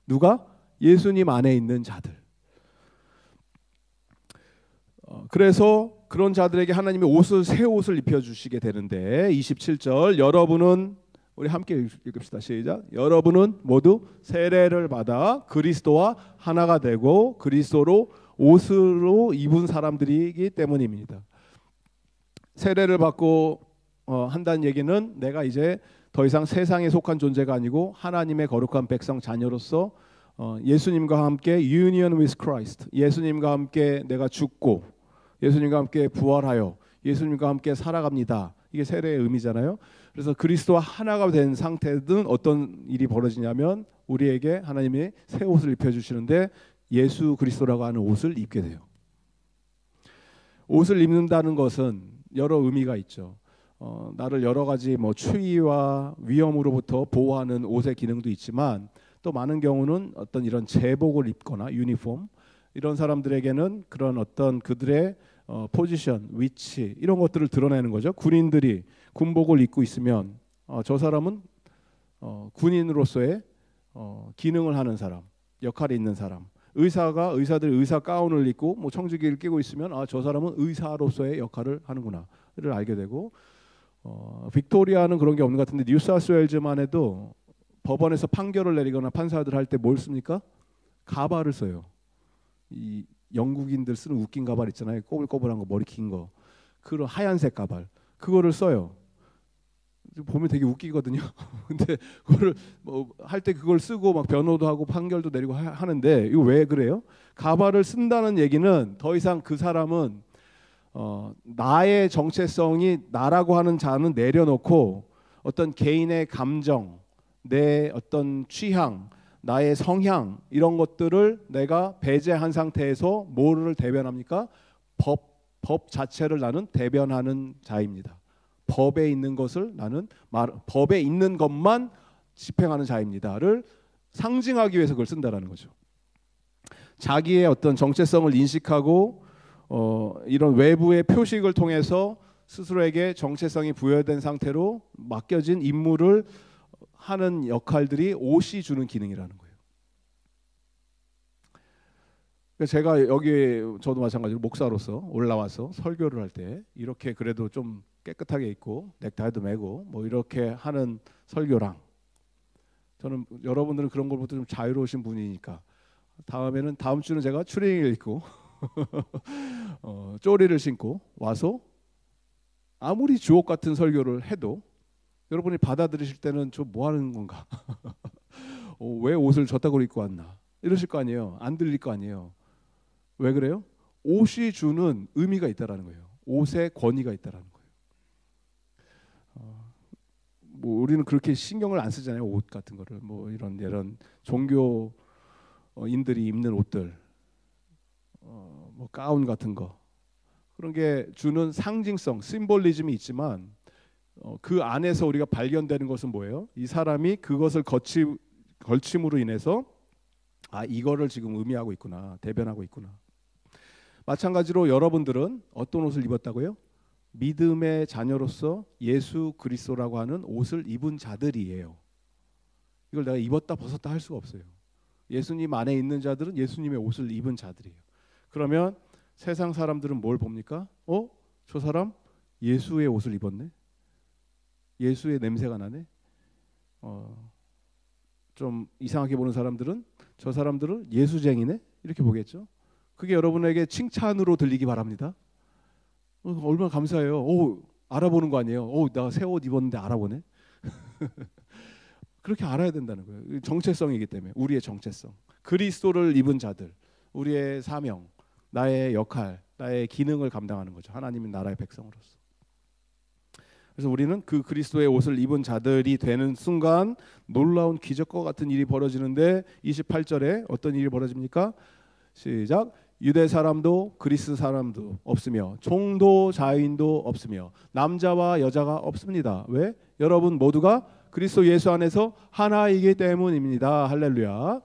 누가? 예수님 안에 있는 자들. 그래서 그런 자들에게 하나님이 새 옷을 입혀주시게 되는데 27절 여러분은 우리 함께 읽읍시다. 시작. 여러분은 모두 세례를 받아 그리스도와 하나가 되고 그리스도로 옷으로 입은 사람들이기 때문입니다. 세례를 받고 한다는 얘기는 내가 이제 더 이상 세상에 속한 존재가 아니고 하나님의 거룩한 백성 자녀로서 예수님과 함께 union with Christ, 예수님과 함께 내가 죽고 예수님과 함께 부활하여 예수님과 함께 살아갑니다. 이게 세례의 의미잖아요. 그래서 그리스도와 하나가 된 상태든 어떤 일이 벌어지냐면 우리에게 하나님이 새 옷을 입혀주시는데 예수 그리스도라고 하는 옷을 입게 돼요. 옷을 입는다는 것은 여러 의미가 있죠. 나를 여러 가지 추위와 위험으로부터 보호하는 옷의 기능도 있지만 또 많은 경우는 어떤 이런 제복을 입거나 유니폼 이런 사람들에게는 그런 어떤 그들의 포지션, 위치 이런 것들을 드러내는 거죠. 군인들이 군복을 입고 있으면 저 사람은 군인으로서의 기능을 하는 사람, 역할이 있는 사람. 의사들이 의사 가운을 입고 뭐 청지기를 끼고 있으면 저 사람은 의사로서의 역할을 하는구나를 알게 되고, 빅토리아는 그런 게 없는 것 같은데 뉴사우스웨일즈만 해도 법원에서 판결을 내리거나 판사들 할 때 뭘 씁니까? 가발을 써요. 이 영국인들 쓰는 웃긴 가발 있잖아요. 꼬불꼬불한 거, 머리 긴 거, 그런 하얀색 가발, 그거를 써요. 보면 되게 웃기거든요. 근데 그거를 뭐 할 때 그걸 쓰고 막 변호도 하고 판결도 내리고 하는데 이거 왜 그래요? 가발을 쓴다는 얘기는 더 이상 그 사람은 나의 정체성이 나라고 하는 자는 내려놓고 어떤 개인의 감정, 내 어떤 취향, 나의 성향 이런 것들을 내가 배제한 상태에서 뭐를 대변합니까? 법 자체를 나는 대변하는 자입니다. 법에 있는 것을 나는 법에 있는 것만 집행하는 자입니다를 상징하기 위해서 그걸 쓴다라는 거죠. 자기의 어떤 정체성을 인식하고 이런 외부의 표식을 통해서 스스로에게 정체성이 부여된 상태로 맡겨진 임무를 하는 역할들이 옷이 주는 기능이라는 거예요. 제가 여기 저도 마찬가지로 목사로서 올라와서 설교를 할 때 이렇게 그래도 좀 깨끗하게 입고 넥타이도 매고 뭐 이렇게 하는 설교랑, 저는 여러분들은 그런 것보다 좀 자유로우신 분이니까 다음 주는 제가 추리닝을 입고 쪼리를 신고 와서 아무리 주옥 같은 설교를 해도 여러분이 받아들이실 때는 저 뭐 하는 건가? 왜 옷을 저따구로 입고 왔나? 이러실 거 아니에요. 안 들릴 거 아니에요. 왜 그래요? 옷이 주는 의미가 있다라는 거예요. 옷의 권위가 있다라는 거예요. 뭐 우리는 그렇게 신경을 안 쓰잖아요. 옷 같은 거를 뭐 이런 종교인들이 입는 옷들, 뭐 가운 같은 거, 그런 게 주는 상징성, 심볼리즘이 있지만 그 안에서 우리가 발견되는 것은 뭐예요? 이 사람이 그것을 걸침으로 인해서 이거를 지금 의미하고 있구나, 대변하고 있구나. 마찬가지로 여러분들은 어떤 옷을 입었다고요? 믿음의 자녀로서 예수 그리스도라고 하는 옷을 입은 자들이에요. 이걸 내가 입었다 벗었다 할 수가 없어요. 예수님 안에 있는 자들은 예수님의 옷을 입은 자들이에요. 그러면 세상 사람들은 뭘 봅니까? 저 사람 예수의 옷을 입었네. 예수의 냄새가 나네. 좀 이상하게 보는 사람들은 저 사람들은 예수쟁이네 이렇게 보겠죠. 그게 여러분에게 칭찬으로 들리기 바랍니다. 얼마나 감사해요. 알아보는 거 아니에요. 나 새 옷 입었는데 알아보네. 그렇게 알아야 된다는 거예요. 정체성이기 때문에, 우리의 정체성, 그리스도를 입은 자들, 우리의 사명, 나의 역할, 나의 기능을 감당하는 거죠. 하나님의 나라의 백성으로서. 그래서 우리는 그 그리스도의 옷을 입은 자들이 되는 순간 놀라운 기적과 같은 일이 벌어지는데 28절에 어떤 일이 벌어집니까? 시작. 유대 사람도 그리스 사람도 없으며 종도 자유인도 없으며 남자와 여자가 없습니다. 왜? 여러분 모두가 그리스도 예수 안에서 하나이기 때문입니다. 할렐루야.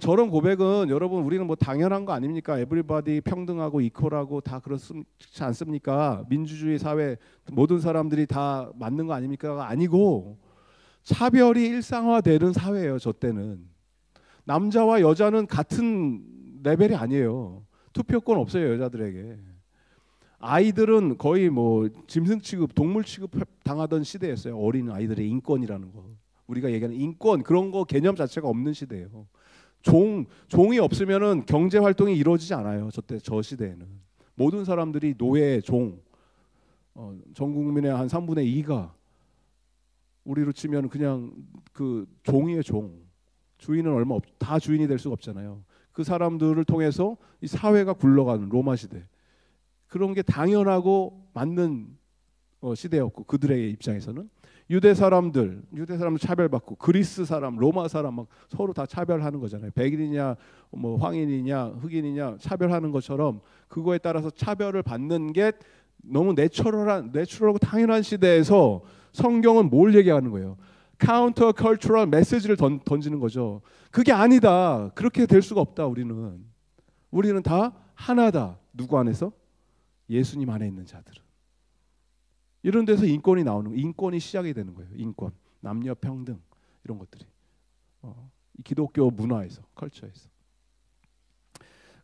저런 고백은 여러분 우리는 뭐 당연한 거 아닙니까? 에브리바디 평등하고 이퀄하고 다 그렇지 않습니까? 민주주의 사회 모든 사람들이 다 맞는 거 아닙니까? 아니고 차별이 일상화되는 사회예요. 저 때는 남자와 여자는 같은 레벨이 아니에요. 투표권 없어요. 여자들에게. 아이들은 거의 뭐 짐승 취급, 동물 취급 당하던 시대였어요. 어린 아이들의 인권이라는 거, 우리가 얘기하는 인권, 그런 거 개념 자체가 없는 시대예요. 종이 없으면은 경제 활동이 이루어지지 않아요. 저 시대에는 모든 사람들이 노예, 종, 전 국민의 한 3분의 2가 우리로 치면 그냥 그 종이에요. 주인은 다 주인이 될 수가 없잖아요. 그 사람들을 통해서 이 사회가 굴러가는 로마 시대, 그런 게 당연하고 맞는 시대였고, 그들의 입장에서는 유대 사람들 차별받고 그리스 사람, 로마 사람 막 서로 다 차별하는 거잖아요. 백인이냐 뭐 황인이냐 흑인이냐 차별하는 것처럼 그거에 따라서 차별을 받는 게 너무 내추럴하고 당연한 시대에서 성경은 뭘 얘기하는 거예요? 카운터 컬처럴 메시지를 던지는 거죠. 그게 아니다. 그렇게 될 수가 없다. 우리는 다 하나다. 누구 안에서? 예수님 안에 있는 자들은. 이런 데서 인권이 나오는 거예요. 인권이 시작이 되는 거예요. 인권, 남녀 평등 이런 것들이 이 기독교 문화에서, 컬처에서.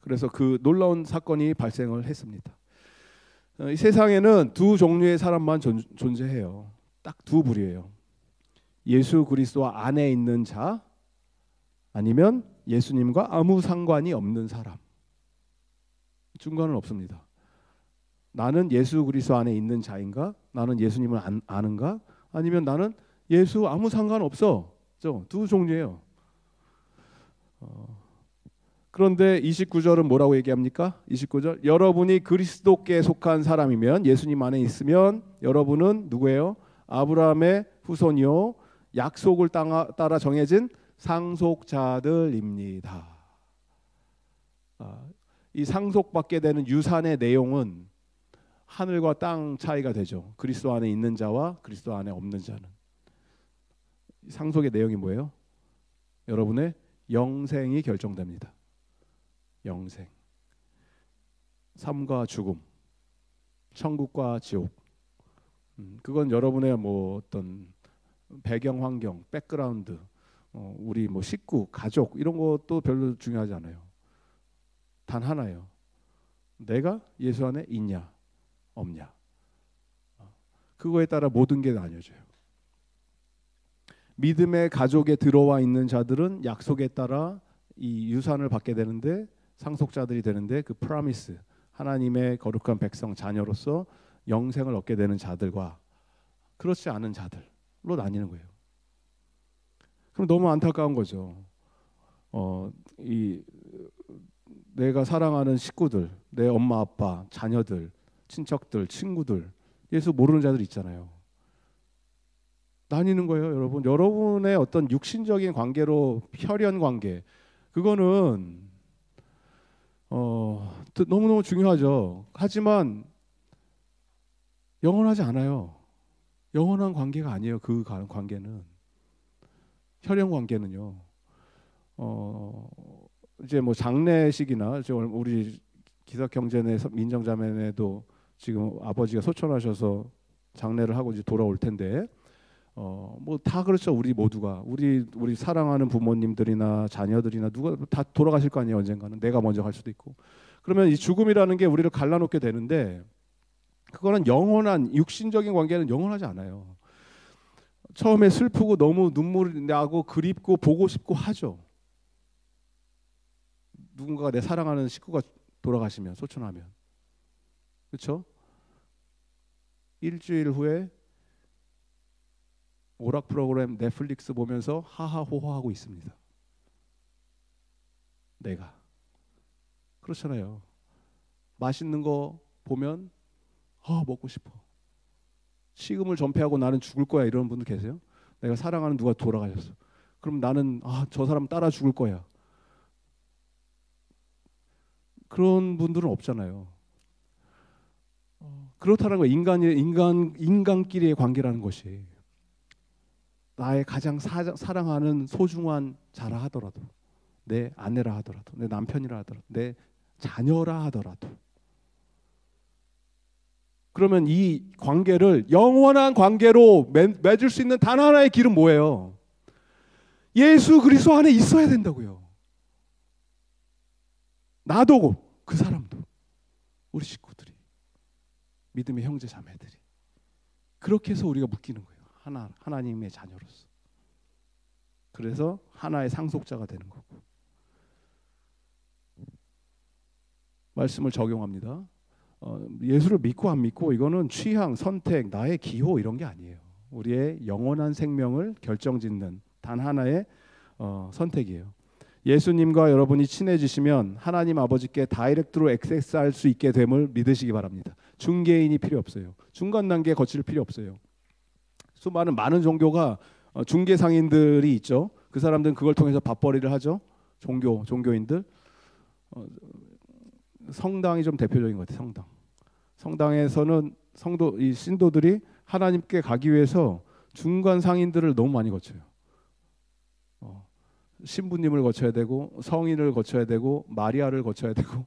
그래서 그 놀라운 사건이 발생을 했습니다. 이 세상에는 두 종류의 사람만 존재해요. 딱 두 부류예요. 예수 그리스도 안에 있는 자, 아니면 예수님과 아무 상관이 없는 사람. 중간은 없습니다. 나는 예수 그리스도 안에 있는 자인가? 나는 예수님을 아는가? 아니면 나는 예수 아무 상관없어. 두 종류예요. 그런데 29절은 뭐라고 얘기합니까? 29절, 여러분이 그리스도께 속한 사람이면, 예수님 안에 있으면 여러분은 누구예요? 아브라함의 후손이요, 약속을 따라 정해진 상속자들입니다. 이 상속받게 되는 유산의 내용은 하늘과 땅 차이가 되죠. 그리스도 안에 있는 자와 그리스도 안에 없는 자는. 상속의 내용이 뭐예요? 여러분의 영생이 결정됩니다. 영생. 삶과 죽음, 천국과 지옥. 그건 여러분의 뭐 어떤 배경 환경, 백그라운드, 우리 뭐 식구, 가족 이런 것도 별로 중요하지 않아요. 단 하나예요. 내가 예수 안에 있냐 없냐. 그거에 따라 모든 게 나뉘어져요. 믿음의 가족에 들어와 있는 자들은 약속에 따라 이 유산을 받게 되는데, 상속자들이 되는데, 그 프라미스, 하나님의 거룩한 백성 자녀로서 영생을 얻게 되는 자들과 그렇지 않은 자들로 나뉘는 거예요. 그럼 너무 안타까운 거죠. 내가 사랑하는 식구들, 내 엄마 아빠, 자녀들, 친척들, 친구들, 예수 모르는 자들 있잖아요. 나뉘는 거예요, 여러분. 여러분의 어떤 육신적인 관계로, 혈연 관계, 그거는 너무너무 중요하죠. 하지만 영원하지 않아요. 영원한 관계가 아니에요. 그 관계는. 혈연 관계는요. 이제 뭐 장례식이나 우리 기사경제내 민정자매네도 지금 아버지가 소천하셔서 장례를 하고 이제 돌아올 텐데, 뭐 다 그렇죠. 우리 모두가 우리 사랑하는 부모님들이나 자녀들이나 누가 다 돌아가실 거 아니에요. 언젠가는 내가 먼저 갈 수도 있고. 그러면 이 죽음이라는 게 우리를 갈라놓게 되는데, 그거는 영원한 육신적인 관계는 영원하지 않아요. 처음에 슬프고 너무 눈물이 나고 그립고 보고 싶고 하죠. 누군가가 내 사랑하는 식구가 돌아가시면, 소천하면, 그렇죠? 일주일 후에 오락 프로그램 넷플릭스 보면서 하하호호하고 있습니다. 내가. 그렇잖아요. 맛있는 거 보면 먹고 싶어. 식음을 전폐하고 나는 죽을 거야, 이런 분들 계세요? 내가 사랑하는 누가 돌아가셨어. 그럼 나는 저 사람 따라 죽을 거야. 그런 분들은 없잖아요. 그렇다는 거예요. 인간끼리의 관계라는 것이. 나의 가장 사랑하는 소중한 자라 하더라도, 내 아내라 하더라도, 내 남편이라 하더라도, 내 자녀라 하더라도, 그러면 이 관계를 영원한 관계로 맺을 수 있는 단 하나의 길은 뭐예요? 예수 그리스도 안에 있어야 된다고요. 나도 그 사람도, 우리 식구들이, 믿음의 형제 자매들이. 그렇게 해서 우리가 묶이는 거예요. 하나님의 자녀로서. 그래서 하나의 상속자가 되는 거고. 말씀을 적용합니다. 예수를 믿고 안 믿고, 이거는 취향, 선택, 나의 기호 이런 게 아니에요. 우리의 영원한 생명을 결정짓는 단 하나의 선택이에요. 예수님과 여러분이 친해지시면 하나님 아버지께 다이렉트로 액세스할 수 있게 됨을 믿으시기 바랍니다. 중개인이 필요 없어요. 중간 단계 거칠 필요 없어요. 많은 종교가 중개 상인들이 있죠. 그 사람들은 그걸 통해서 밥벌이를 하죠. 종교인들. 성당이 좀 대표적인 것 같아요. 성당에서는 이 신도들이 하나님께 가기 위해서 중간 상인들을 너무 많이 거쳐요. 신부님을 거쳐야 되고, 성인을 거쳐야 되고, 마리아를 거쳐야 되고,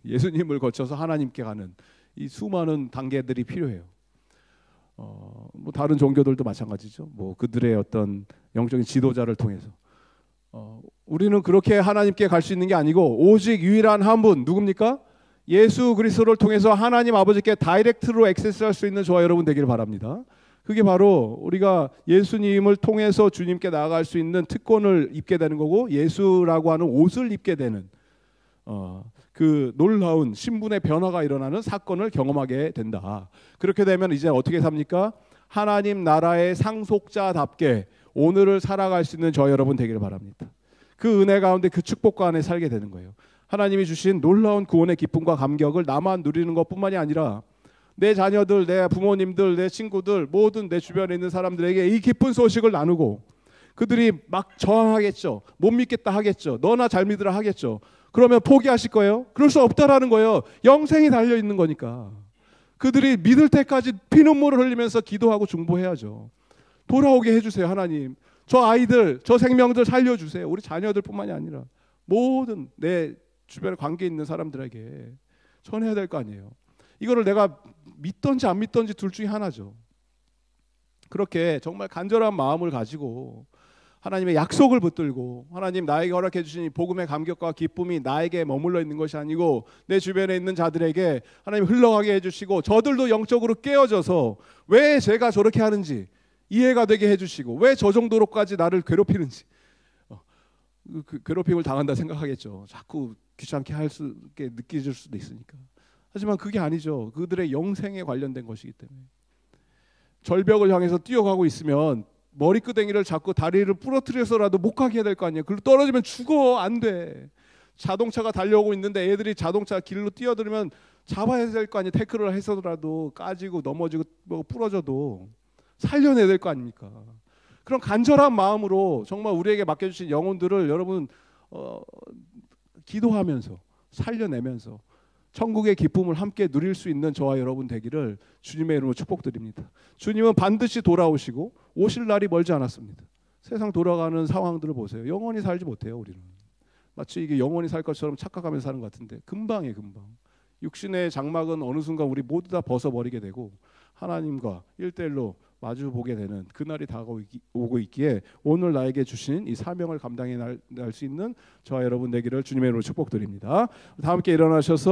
예수님을 거쳐서 하나님께 가는 이 수많은 단계들이 필요해요. 뭐 다른 종교들도 마찬가지죠. 뭐 그들의 어떤 영적인 지도자를 통해서 우리는 그렇게 하나님께 갈 수 있는 게 아니고 오직 유일한 한 분 누굽니까? 예수 그리스도를 통해서 하나님 아버지께 다이렉트로 액세스할 수 있는 저와 여러분 되기를 바랍니다. 그게 바로 우리가 예수님을 통해서 주님께 나아갈 수 있는 특권을 입게 되는 거고 예수라고 하는 옷을 입게 되는 그 놀라운 신분의 변화가 일어나는 사건을 경험하게 된다. 그렇게 되면 이제 어떻게 삽니까? 하나님 나라의 상속자답게 오늘을 살아갈 수 있는 저 여러분 되기를 바랍니다. 그 은혜 가운데 그 축복과 안에 살게 되는 거예요. 하나님이 주신 놀라운 구원의 기쁨과 감격을 나만 누리는 것뿐만이 아니라 내 자녀들, 내 부모님들, 내 친구들, 모든 내 주변에 있는 사람들에게 이 기쁜 소식을 나누고 그들이 막 저항하겠죠. 못 믿겠다 하겠죠. 너나 잘 믿으라 하겠죠. 그러면 포기하실 거예요? 그럴 수 없다라는 거예요. 영생이 달려 있는 거니까. 그들이 믿을 때까지 피눈물을 흘리면서 기도하고 중보해야죠. 돌아오게 해주세요. 하나님. 저 아이들, 저 생명들 살려주세요. 우리 자녀들뿐만이 아니라 모든 내 주변에 관계 있는 사람들에게 전해야 될 거 아니에요. 이거를 내가 믿던지 안 믿던지 둘 중에 하나죠. 그렇게 정말 간절한 마음을 가지고 하나님의 약속을 붙들고 하나님 나에게 허락해 주신 이 복음의 감격과 기쁨이 나에게 머물러 있는 것이 아니고 내 주변에 있는 자들에게 하나님 흘러가게 해주시고 저들도 영적으로 깨어져서 왜 제가 저렇게 하는지 이해가 되게 해주시고 왜 저 정도로까지 나를 괴롭히는지 그 괴롭힘을 당한다 생각하겠죠. 자꾸 귀찮게 할 수 있게 느껴질 수도 있으니까. 하지만 그게 아니죠. 그들의 영생에 관련된 것이기 때문에 절벽을 향해서 뛰어가고 있으면 머리끄댕이를 잡고 다리를 부러뜨려서라도 못 가게 해야 될 거 아니에요. 그리고 떨어지면 죽어. 안 돼. 자동차가 달려오고 있는데 애들이 자동차 길로 뛰어들면 잡아야 될 거 아니에요. 태클을 해서라도 까지고 넘어지고 뭐 부러져도 살려내야 될 거 아닙니까? 그런 간절한 마음으로 정말 우리에게 맡겨주신 영혼들을 여러분 기도하면서 살려내면서 천국의 기쁨을 함께 누릴 수 있는 저와 여러분 되기를 주님의 이름으로 축복드립니다. 주님은 반드시 돌아오시고 오실 날이 멀지 않았습니다. 세상 돌아가는 상황들을 보세요. 영원히 살지 못해요. 우리는 마치 이게 영원히 살 것처럼 착각하면서 사는 것 같은데 금방이에요. 금방. 육신의 장막은 어느 순간 우리 모두 다 벗어버리게 되고 하나님과 1대1로 마주 보게 되는 그날이 다가오고 있기에 오늘 나에게 주신 이 사명을 감당해 날 수 있는 저와 여러분 되기를 주님의 이름으로 축복드립니다. 다 함께 일어나셔서